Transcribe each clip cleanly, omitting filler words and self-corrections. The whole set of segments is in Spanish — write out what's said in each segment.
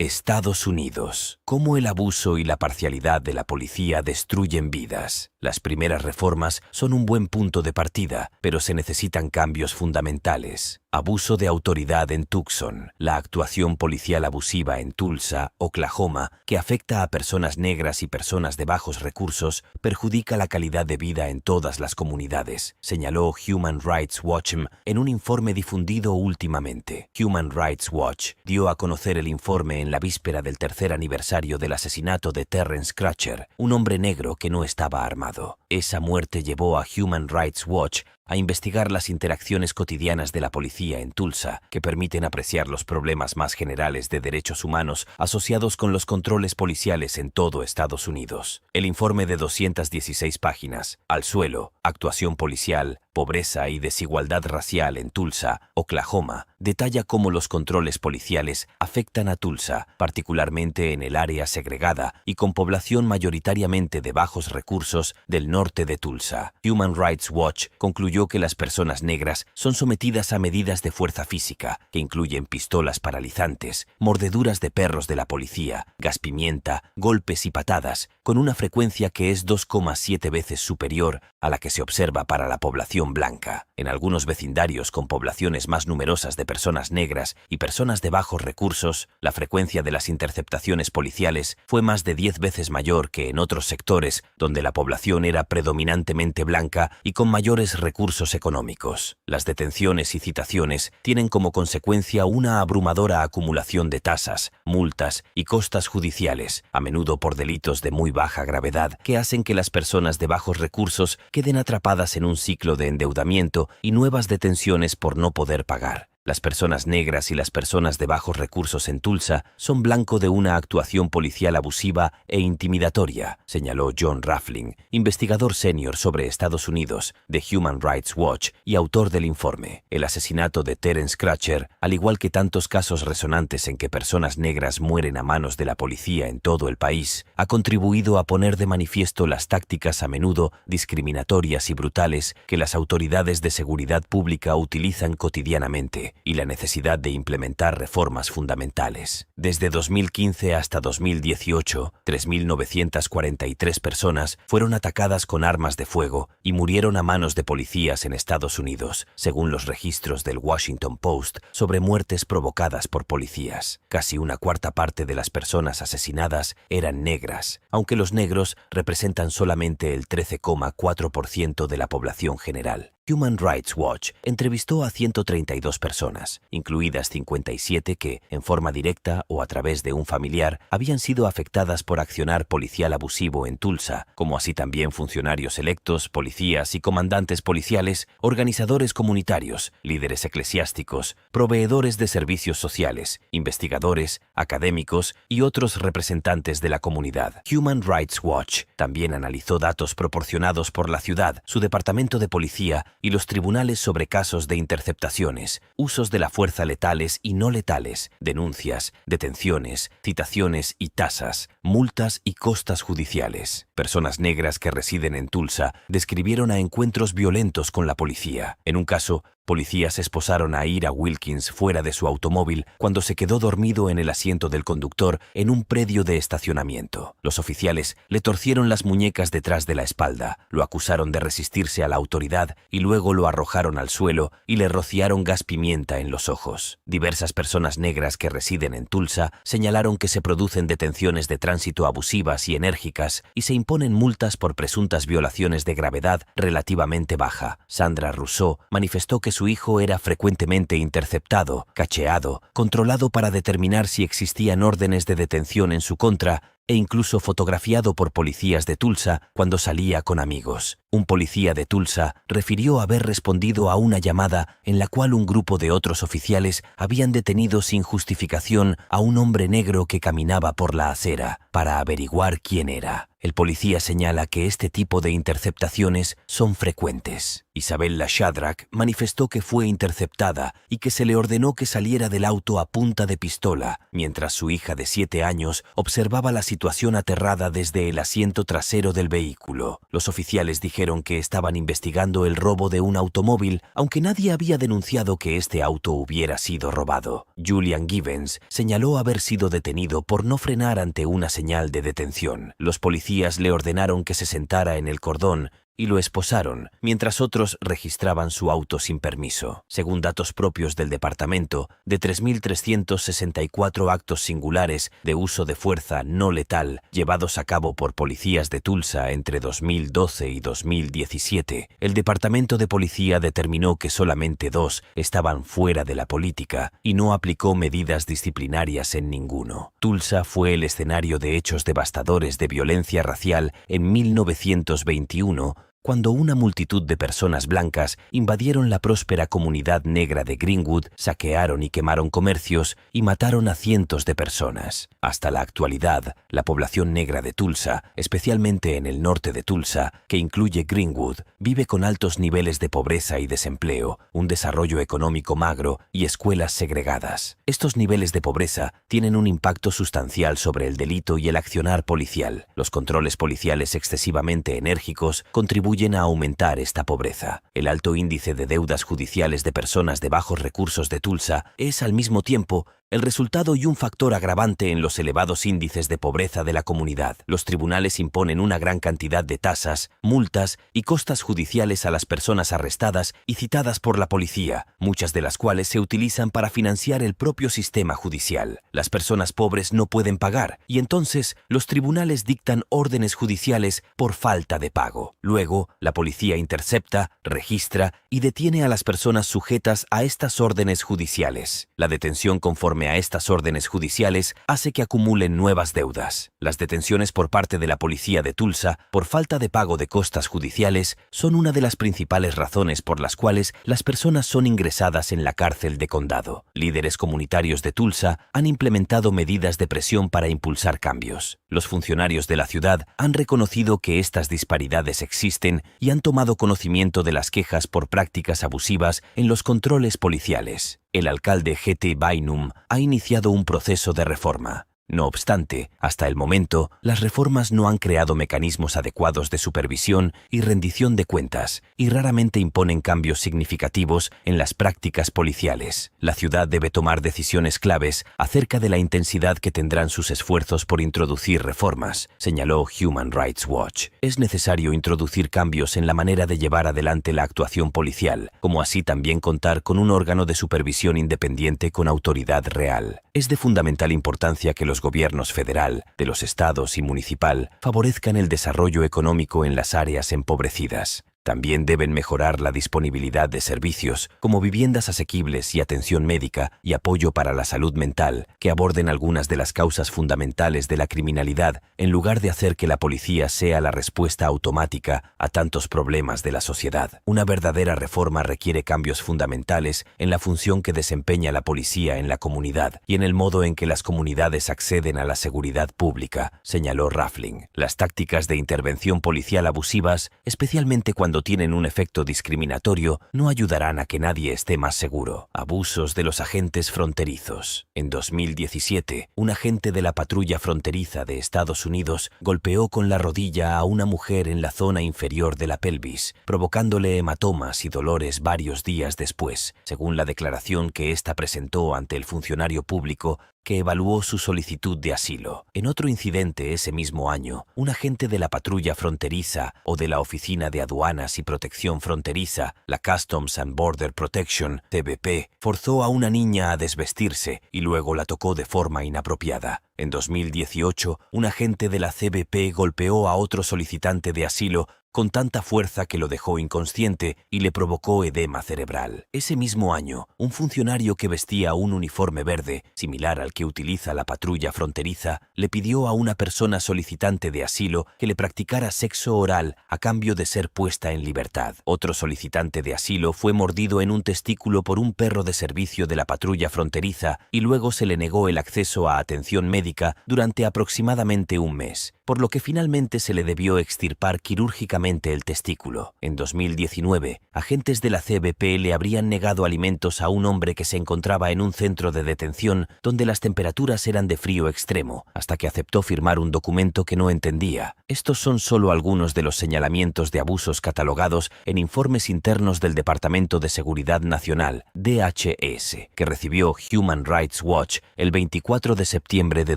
Estados Unidos. Cómo el abuso y la parcialidad de la policía destruyen vidas. Las primeras reformas son un buen punto de partida, pero se necesitan cambios fundamentales. Abuso de autoridad en Tucson. La actuación policial abusiva en Tulsa, Oklahoma, que afecta a personas negras y personas de bajos recursos, perjudica la calidad de vida en todas las comunidades, señaló Human Rights Watch en un informe difundido últimamente. Human Rights Watch dio a conocer el informe en la víspera del tercer aniversario del asesinato de Terrence Crutcher, un hombre negro que no estaba armado. Esa muerte llevó a Human Rights Watch a investigar las interacciones cotidianas de la policía en Tulsa, que permiten apreciar los problemas más generales de derechos humanos asociados con los controles policiales en todo Estados Unidos. El informe de 216 páginas, Al suelo, actuación policial, pobreza y desigualdad racial en Tulsa, Oklahoma, detalla cómo los controles policiales afectan a Tulsa, particularmente en el área segregada y con población mayoritariamente de bajos recursos del norte de Tulsa. Human Rights Watch concluyó que las personas negras son sometidas a medidas de fuerza física, que incluyen pistolas paralizantes, mordeduras de perros de la policía, gas pimienta, golpes y patadas, con una frecuencia que es 2,7 veces superior a la que se observa para la población blanca. En algunos vecindarios con poblaciones más numerosas de personas negras y personas de bajos recursos, la frecuencia de las interceptaciones policiales fue más de 10 veces mayor que en otros sectores donde la población era predominantemente blanca y con mayores recursos económicos. Las detenciones y citaciones tienen como consecuencia una abrumadora acumulación de tasas, multas y costas judiciales, a menudo por delitos de muy baja gravedad, que hacen que las personas de bajos recursos queden atrapadas en un ciclo de endeudamiento y nuevas detenciones por no poder pagar. Las personas negras y las personas de bajos recursos en Tulsa son blanco de una actuación policial abusiva e intimidatoria, señaló John Raffling, investigador senior sobre Estados Unidos de Human Rights Watch y autor del informe. El asesinato de Terrence Crutcher, al igual que tantos casos resonantes en que personas negras mueren a manos de la policía en todo el país, ha contribuido a poner de manifiesto las tácticas a menudo discriminatorias y brutales que las autoridades de seguridad pública utilizan cotidianamente, y la necesidad de implementar reformas fundamentales. Desde 2015 hasta 2018, 3.943 personas fueron atacadas con armas de fuego y murieron a manos de policías en Estados Unidos, según los registros del Washington Post sobre muertes provocadas por policías. Casi una cuarta parte de las personas asesinadas eran negras, aunque los negros representan solamente el 13,4% de la población general. Human Rights Watch entrevistó a 132 personas, incluidas 57 que, en forma directa o a través de un familiar, habían sido afectadas por accionar policial abusivo en Tulsa, como así también funcionarios electos, policías y comandantes policiales, organizadores comunitarios, líderes eclesiásticos, proveedores de servicios sociales, investigadores, académicos y otros representantes de la comunidad. Human Rights Watch también analizó datos proporcionados por la ciudad, su departamento de policía y los tribunales sobre casos de interceptaciones, usos de la fuerza letales y no letales, denuncias, detenciones, citaciones y tasas, multas y costas judiciales. Personas negras que residen en Tulsa describieron a encuentros violentos con la policía. En un caso, policías esposaron a Ira Wilkins fuera de su automóvil cuando se quedó dormido en el asiento del conductor en un predio de estacionamiento. Los oficiales le torcieron las muñecas detrás de la espalda, lo acusaron de resistirse a la autoridad y luego lo arrojaron al suelo y le rociaron gas pimienta en los ojos. Diversas personas negras que residen en Tulsa señalaron que se producen detenciones de tránsito abusivas y enérgicas y se imponen multas por presuntas violaciones de gravedad relativamente baja. Sandra Rousseau manifestó que su hijo era frecuentemente interceptado, cacheado, controlado para determinar si existían órdenes de detención en su contra e incluso fotografiado por policías de Tulsa cuando salía con amigos. Un policía de Tulsa refirió haber respondido a una llamada en la cual un grupo de otros oficiales habían detenido sin justificación a un hombre negro que caminaba por la acera para averiguar quién era. El policía señala que este tipo de interceptaciones son frecuentes. Isabella Shadrack manifestó que fue interceptada y que se le ordenó que saliera del auto a punta de pistola, mientras su hija de 7 años observaba la situación aterrada desde el asiento trasero del vehículo. Los oficiales dijeron dijeron que estaban investigando el robo de un automóvil, aunque nadie había denunciado que este auto hubiera sido robado. Julian Givens señaló haber sido detenido por no frenar ante una señal de detención. Los policías le ordenaron que se sentara en el cordón y lo esposaron, mientras otros registraban su auto sin permiso. Según datos propios del departamento, de 3.364 actos singulares de uso de fuerza no letal llevados a cabo por policías de Tulsa entre 2012 y 2017, el departamento de policía determinó que solamente 2 estaban fuera de la política y no aplicó medidas disciplinarias en ninguno. Tulsa fue el escenario de hechos devastadores de violencia racial en 1921, cuando una multitud de personas blancas invadieron la próspera comunidad negra de Greenwood, saquearon y quemaron comercios y mataron a cientos de personas. Hasta la actualidad, la población negra de Tulsa, especialmente en el norte de Tulsa, que incluye Greenwood, vive con altos niveles de pobreza y desempleo, un desarrollo económico magro y escuelas segregadas. Estos niveles de pobreza tienen un impacto sustancial sobre el delito y el accionar policial. Los controles policiales excesivamente enérgicos contribuyen a aumentar esta pobreza. El alto índice de deudas judiciales de personas de bajos recursos de Tulsa es, al mismo tiempo, el resultado y un factor agravante en los elevados índices de pobreza de la comunidad. Los tribunales imponen una gran cantidad de tasas, multas y costas judiciales a las personas arrestadas y citadas por la policía, muchas de las cuales se utilizan para financiar el propio sistema judicial. Las personas pobres no pueden pagar y entonces los tribunales dictan órdenes judiciales por falta de pago. Luego, la policía intercepta, registra y detiene a las personas sujetas a estas órdenes judiciales. La detención conforme a estas órdenes judiciales hace que acumulen nuevas deudas. Las detenciones por parte de la policía de Tulsa por falta de pago de costas judiciales son una de las principales razones por las cuales las personas son ingresadas en la cárcel de condado. Líderes comunitarios de Tulsa han implementado medidas de presión para impulsar cambios. Los funcionarios de la ciudad han reconocido que estas disparidades existen y han tomado conocimiento de las quejas por prácticas abusivas en los controles policiales. El alcalde G.T. Bynum ha iniciado un proceso de reforma. No obstante, hasta el momento, las reformas no han creado mecanismos adecuados de supervisión y rendición de cuentas, y raramente imponen cambios significativos en las prácticas policiales. La ciudad debe tomar decisiones claves acerca de la intensidad que tendrán sus esfuerzos por introducir reformas, señaló Human Rights Watch. Es necesario introducir cambios en la manera de llevar adelante la actuación policial, como así también contar con un órgano de supervisión independiente con autoridad real. Es de fundamental importancia que los gobiernos federal, de los estados y municipal favorezcan el desarrollo económico en las áreas empobrecidas. También deben mejorar la disponibilidad de servicios como viviendas asequibles y atención médica y apoyo para la salud mental que aborden algunas de las causas fundamentales de la criminalidad en lugar de hacer que la policía sea la respuesta automática a tantos problemas de la sociedad. Una verdadera reforma requiere cambios fundamentales en la función que desempeña la policía en la comunidad y en el modo en que las comunidades acceden a la seguridad pública, señaló Raffling. Las tácticas de intervención policial abusivas, especialmente cuando tienen un efecto discriminatorio, no ayudarán a que nadie esté más seguro. Abusos de los agentes fronterizos. En 2017, un agente de la patrulla fronteriza de Estados Unidos golpeó con la rodilla a una mujer en la zona inferior de la pelvis, provocándole hematomas y dolores varios días después, según la declaración que ésta presentó ante el funcionario público que evaluó su solicitud de asilo. En otro incidente ese mismo año, un agente de la patrulla fronteriza o de la Oficina de Aduanas y Protección Fronteriza, la Customs and Border Protection, CBP, forzó a una niña a desvestirse y luego la tocó de forma inapropiada. En 2018, un agente de la CBP golpeó a otro solicitante de asilo con tanta fuerza que lo dejó inconsciente y le provocó edema cerebral. Ese mismo año, un funcionario que vestía un uniforme verde, similar al que utiliza la patrulla fronteriza, le pidió a una persona solicitante de asilo que le practicara sexo oral a cambio de ser puesta en libertad. Otro solicitante de asilo fue mordido en un testículo por un perro de servicio de la patrulla fronteriza y luego se le negó el acceso a atención médica durante aproximadamente un mes. por lo que finalmente se le debió extirpar quirúrgicamente el testículo. En 2019, agentes de la CBP le habrían negado alimentos a un hombre que se encontraba en un centro de detención donde las temperaturas eran de frío extremo, hasta que aceptó firmar un documento que no entendía. Estos son solo algunos de los señalamientos de abusos catalogados en informes internos del Departamento de Seguridad Nacional, DHS, que recibió Human Rights Watch el 24 de septiembre de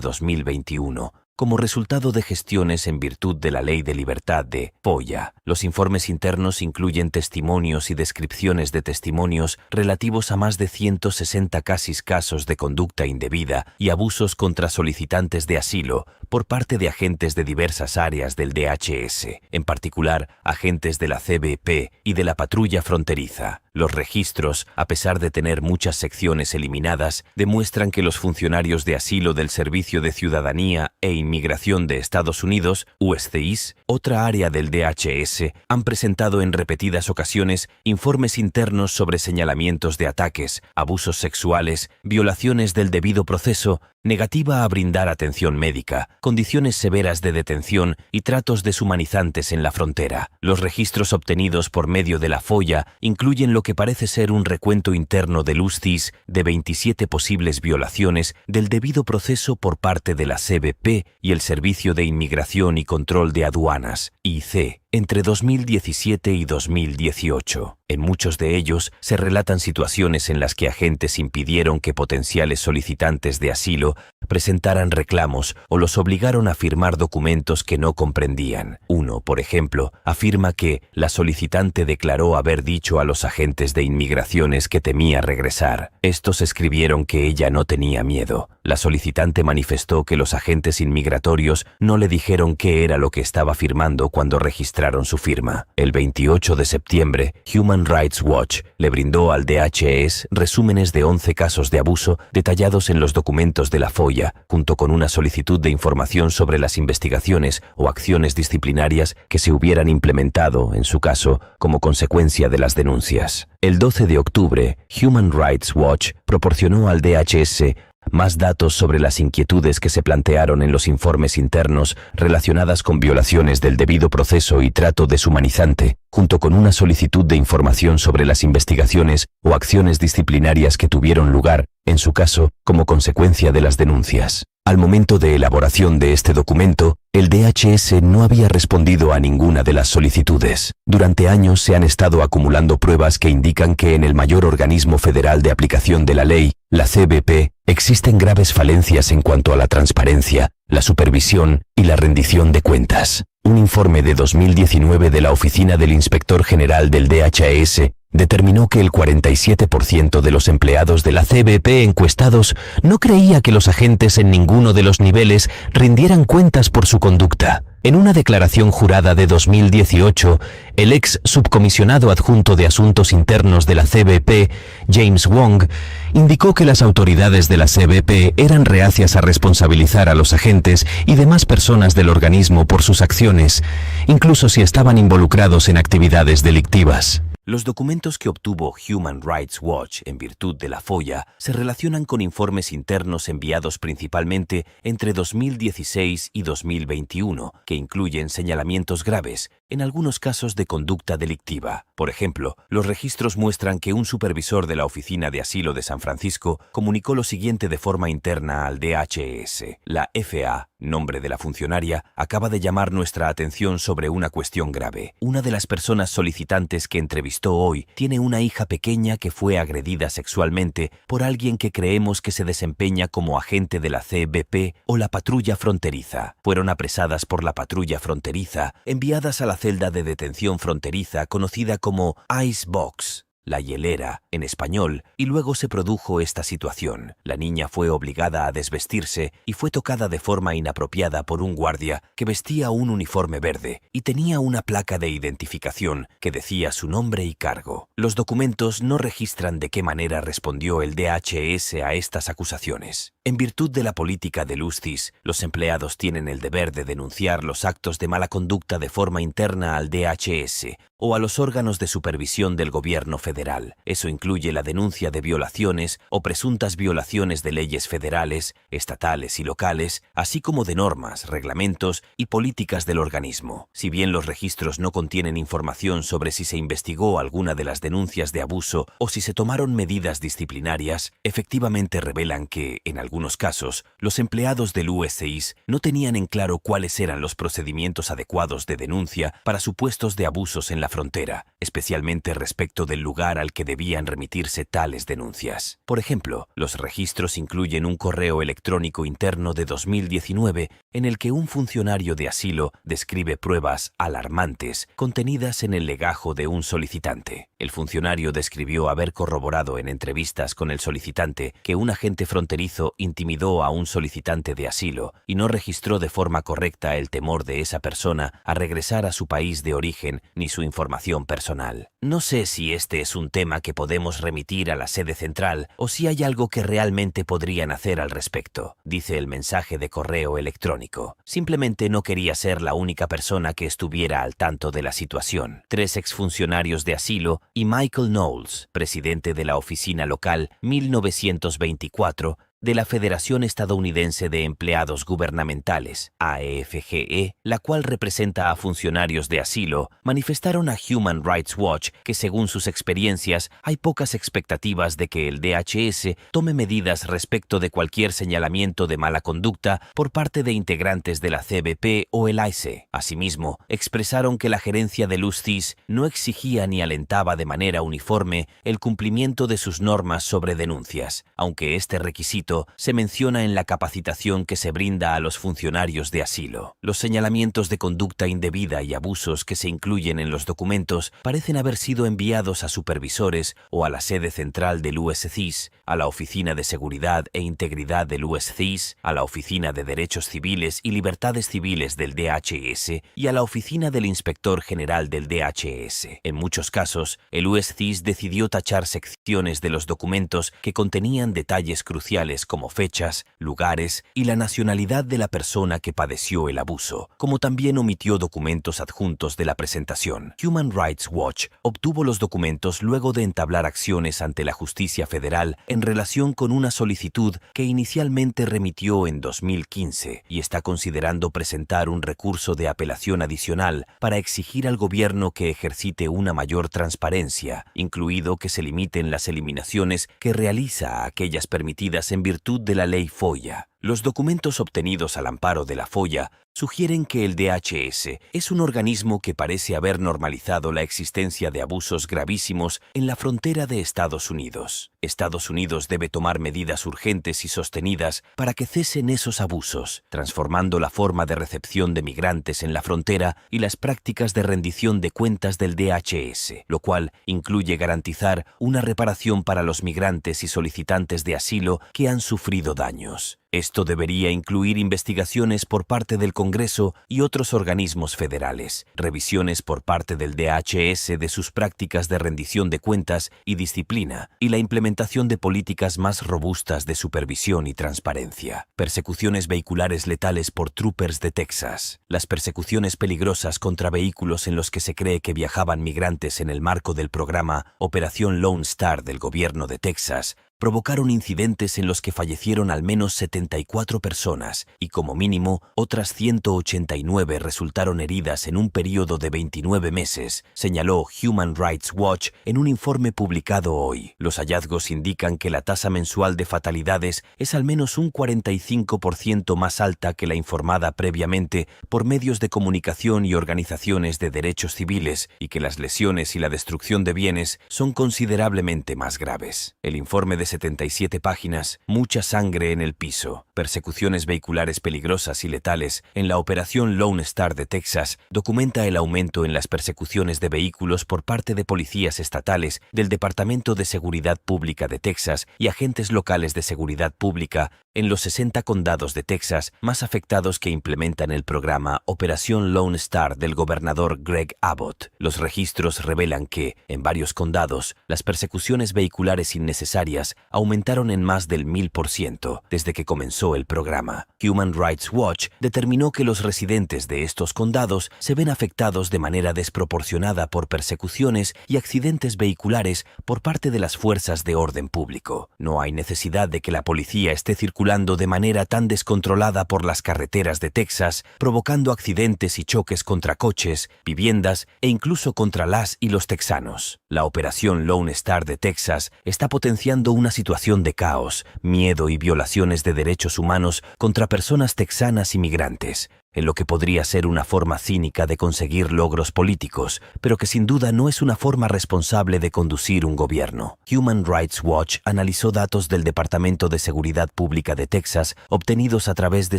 2021. Como resultado de gestiones en virtud de la Ley de Libertad de FOIA. Los informes internos incluyen testimonios y descripciones de testimonios relativos a más de 160 casos de conducta indebida y abusos contra solicitantes de asilo por parte de agentes de diversas áreas del DHS, en particular agentes de la CBP y de la patrulla fronteriza. Los registros, a pesar de tener muchas secciones eliminadas, demuestran que los funcionarios de asilo del Servicio de Ciudadanía e Inmigración de Estados Unidos, USCIS, otra área del DHS, han presentado en repetidas ocasiones informes internos sobre señalamientos de ataques, abusos sexuales, violaciones del debido proceso, negativa a brindar atención médica, condiciones severas de detención y tratos deshumanizantes en la frontera. Los registros obtenidos por medio de la FOIA incluyen lo que parece ser un recuento interno del USCIS de 27 posibles violaciones del debido proceso por parte de la CBP y el Servicio de Inmigración y Control de Aduanas, IC, entre 2017 y 2018. En muchos de ellos se relatan situaciones en las que agentes impidieron que potenciales solicitantes de asilo presentaran reclamos o los obligaron a firmar documentos que no comprendían. Uno, por ejemplo, afirma que la solicitante declaró haber dicho a los agentes de inmigraciones que temía regresar. Estos escribieron que ella no tenía miedo. La solicitante manifestó que los agentes inmigratorios no le dijeron qué era lo que estaba firmando cuando registraron su firma. El 28 de septiembre, Human Rights Watch le brindó al DHS resúmenes de 11 casos de abuso detallados en los documentos de la FOIA, junto con una solicitud de información sobre las investigaciones o acciones disciplinarias que se hubieran implementado, en su caso, como consecuencia de las denuncias. El 12 de octubre, Human Rights Watch proporcionó al DHS más datos sobre las inquietudes que se plantearon en los informes internos relacionadas con violaciones del debido proceso y trato deshumanizante, junto con una solicitud de información sobre las investigaciones o acciones disciplinarias que tuvieron lugar, en su caso, como consecuencia de las denuncias. Al momento de elaboración de este documento, el DHS no había respondido a ninguna de las solicitudes. Durante años se han estado acumulando pruebas que indican que en el mayor organismo federal de aplicación de la ley, la CBP, existen graves falencias en cuanto a la transparencia, la supervisión y la rendición de cuentas. Un informe de 2019 de la Oficina del Inspector General del DHS determinó que el 47% de los empleados de la CBP encuestados no creía que los agentes en ninguno de los niveles rindieran cuentas por su conducta. En una declaración jurada de 2018, el ex subcomisionado adjunto de Asuntos Internos de la CBP, James Wong, indicó que las autoridades de la CBP eran reacias a responsabilizar a los agentes y demás personas del organismo por sus acciones, incluso si estaban involucrados en actividades delictivas. Los documentos que obtuvo Human Rights Watch en virtud de la FOIA se relacionan con informes internos enviados principalmente entre 2016 y 2021, que incluyen señalamientos graves, en algunos casos de conducta delictiva. Por ejemplo, los registros muestran que un supervisor de la Oficina de Asilo de San Francisco comunicó lo siguiente de forma interna al DHS. La FA, nombre de la funcionaria, acaba de llamar nuestra atención sobre una cuestión grave. Una de las personas solicitantes que entrevistó hoy tiene una hija pequeña que fue agredida sexualmente por alguien que creemos que se desempeña como agente de la CBP o la patrulla fronteriza. Fueron apresadas por la patrulla fronteriza, enviadas a la celda de detención fronteriza conocida como Icebox, la hielera, en español, y luego se produjo esta situación. La niña fue obligada a desvestirse y fue tocada de forma inapropiada por un guardia que vestía un uniforme verde y tenía una placa de identificación que decía su nombre y cargo. Los documentos no registran de qué manera respondió el DHS a estas acusaciones. En virtud de la política del USCIS, los empleados tienen el deber de denunciar los actos de mala conducta de forma interna al DHS o a los órganos de supervisión del gobierno federal. federal. Eso incluye la denuncia de violaciones o presuntas violaciones de leyes federales, estatales y locales, así como de normas, reglamentos y políticas del organismo. Si bien los registros no contienen información sobre si se investigó alguna de las denuncias de abuso o si se tomaron medidas disciplinarias, efectivamente revelan que, en algunos casos, los empleados del USCIS no tenían en claro cuáles eran los procedimientos adecuados de denuncia para supuestos de abusos en la frontera, especialmente respecto del lugar al que debían remitirse tales denuncias. Por ejemplo, los registros incluyen un correo electrónico interno de 2019 en el que un funcionario de asilo describe pruebas alarmantes contenidas en el legajo de un solicitante. El funcionario describió haber corroborado en entrevistas con el solicitante que un agente fronterizo intimidó a un solicitante de asilo y no registró de forma correcta el temor de esa persona a regresar a su país de origen ni su información personal. No sé si este es un tema que podemos remitir a la sede central o si hay algo que realmente podrían hacer al respecto, dice el mensaje de correo electrónico. Simplemente no quería ser la única persona que estuviera al tanto de la situación. 3 exfuncionarios de asilo y Michael Knowles, presidente de la oficina local 1924, de la Federación Estadounidense de Empleados Gubernamentales, AEFGE, la cual representa a funcionarios de asilo, manifestaron a Human Rights Watch que según sus experiencias hay pocas expectativas de que el DHS tome medidas respecto de cualquier señalamiento de mala conducta por parte de integrantes de la CBP o el ICE. Asimismo, expresaron que la gerencia del USCIS no exigía ni alentaba de manera uniforme el cumplimiento de sus normas sobre denuncias, aunque este requisito se menciona en la capacitación que se brinda a los funcionarios de asilo. Los señalamientos de conducta indebida y abusos que se incluyen en los documentos parecen haber sido enviados a supervisores o a la sede central del USCIS, a la Oficina de Seguridad e Integridad del USCIS, a la Oficina de Derechos Civiles y Libertades Civiles del DHS y a la Oficina del Inspector General del DHS. En muchos casos, el USCIS decidió tachar secciones de los documentos que contenían detalles cruciales como fechas, lugares y la nacionalidad de la persona que padeció el abuso, como también omitió documentos adjuntos de la presentación. Human Rights Watch obtuvo los documentos luego de entablar acciones ante la justicia federal en relación con una solicitud que inicialmente remitió en 2015 y está considerando presentar un recurso de apelación adicional para exigir al gobierno que ejercite una mayor transparencia, incluido que se limiten las eliminaciones que realiza a aquellas permitidas en virtud de la ley FOIA. Los documentos obtenidos al amparo de la FOIA sugieren que el DHS es un organismo que parece haber normalizado la existencia de abusos gravísimos en la frontera de Estados Unidos. Estados Unidos debe tomar medidas urgentes y sostenidas para que cesen esos abusos, transformando la forma de recepción de migrantes en la frontera y las prácticas de rendición de cuentas del DHS, lo cual incluye garantizar una reparación para los migrantes y solicitantes de asilo que han sufrido daños. Esto debería incluir investigaciones por parte del Congreso y otros organismos federales, revisiones por parte del DHS de sus prácticas de rendición de cuentas y disciplina, y la implementación de políticas más robustas de supervisión y transparencia. Persecuciones vehiculares letales por troopers de Texas. Las persecuciones peligrosas contra vehículos en los que se cree que viajaban migrantes en el marco del programa Operación Lone Star del gobierno de Texas provocaron incidentes en los que fallecieron al menos 74 personas y como mínimo otras 189 resultaron heridas en un periodo de 29 meses, señaló Human Rights Watch en un informe publicado hoy. Los hallazgos indican que la tasa mensual de fatalidades es al menos un 45% más alta que la informada previamente por medios de comunicación y organizaciones de derechos civiles y que las lesiones y la destrucción de bienes son considerablemente más graves. El informe de 77 páginas, mucha sangre en el piso, persecuciones vehiculares peligrosas y letales en la operación Lone Star de Texas, documenta el aumento en las persecuciones de vehículos por parte de policías estatales, del Departamento de Seguridad Pública de Texas y agentes locales de seguridad pública En los 60 condados de Texas más afectados que implementan el programa Operación Lone Star del gobernador Greg Abbott, los registros revelan que, en varios condados, las persecuciones vehiculares innecesarias aumentaron en más del 1000% desde que comenzó el programa. Human Rights Watch determinó que los residentes de estos condados se ven afectados de manera desproporcionada por persecuciones y accidentes vehiculares por parte de las fuerzas de orden público. No hay necesidad de que la policía esté circulando de manera tan descontrolada por las carreteras de Texas, provocando accidentes y choques contra coches, viviendas e incluso contra las y los texanos. La Operación Lone Star de Texas está potenciando una situación de caos, miedo y violaciones de derechos humanos contra personas texanas y migrantes, en lo que podría ser una forma cínica de conseguir logros políticos, pero que sin duda no es una forma responsable de conducir un gobierno. Human Rights Watch analizó datos del Departamento de Seguridad Pública de Texas obtenidos a través de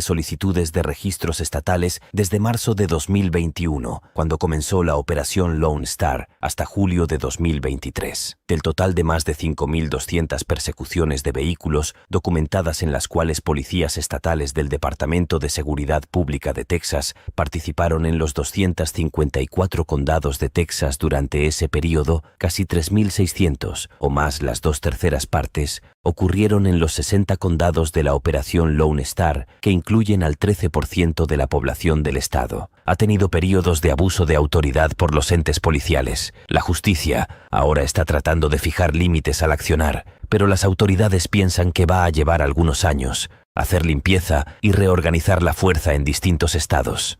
solicitudes de registros estatales desde marzo de 2021, cuando comenzó la Operación Lone Star, hasta julio de 2023. Del total de más de 5.200 persecuciones de vehículos documentadas en las cuales policías estatales del Departamento de Seguridad Pública de Texas participaron en los 254 condados de Texas durante ese periodo, casi 3.600, o más las 2/3 partes, ocurrieron en los 60 condados de la Operación Lone Star, que incluyen al 13% de la población del estado. Ha tenido periodos de abuso de autoridad por los entes policiales. La justicia ahora está tratando de fijar límites al accionar, pero las autoridades piensan que va a llevar algunos años hacer limpieza y reorganizar la fuerza en distintos estados.